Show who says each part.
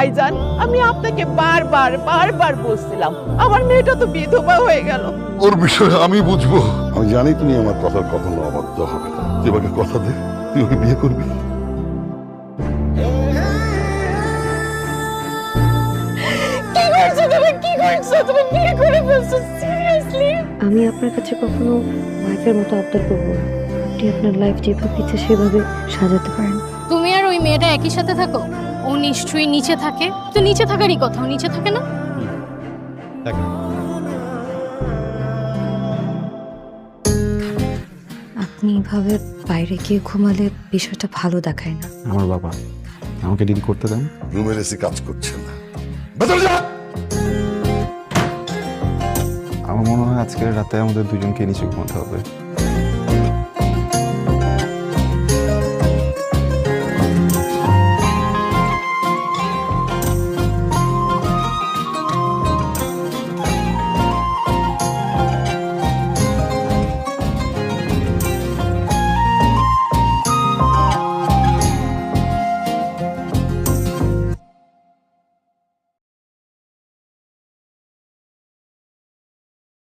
Speaker 1: ভাইজান, আমি আপনাকে বারবার বারবার বলছিলাম আমার মেয়েটা তো বিধবা হয়ে গেল।
Speaker 2: ওর বিষয়ে আমি বুঝবো। আমি জানি তুমি আমার কথার কখনো অবাধ্য হবে না। তুই আমাকে কথা দে, তুই ওকে বিয়ে করবি।
Speaker 1: কি করছো তুমি? কি করছো তুমি? বিয়ে করে ফেলছো? সিরিয়াসলি?
Speaker 3: আমি আপনার কাছে কখনো ওয়াইফের মতো আবদার করবো না। আপনি আপনার লাইফ যেভাবে ইচ্ছে সেভাবে সাজাতে পারেন।
Speaker 4: তুমি আর ওই মেয়েটা একই সাথে থাকো? ও নিশ্চয়ই নিচে থাকে। তো নিচে থাকারই কথা, ও নিচে থাকে না?
Speaker 3: আপনি এভাবে বাইরে গিয়ে ঘুমালে বিষয়টা ভালো দেখায় না।
Speaker 5: আমার বাবা আমাকে ডিল করতে দেন।
Speaker 2: রুমের এসি কাজ করছে না, ভেতরে যা।
Speaker 5: আমার মনে হয় আজকের রাতে আমাদের দুজনকে নিচে ঘুমাতে হবে।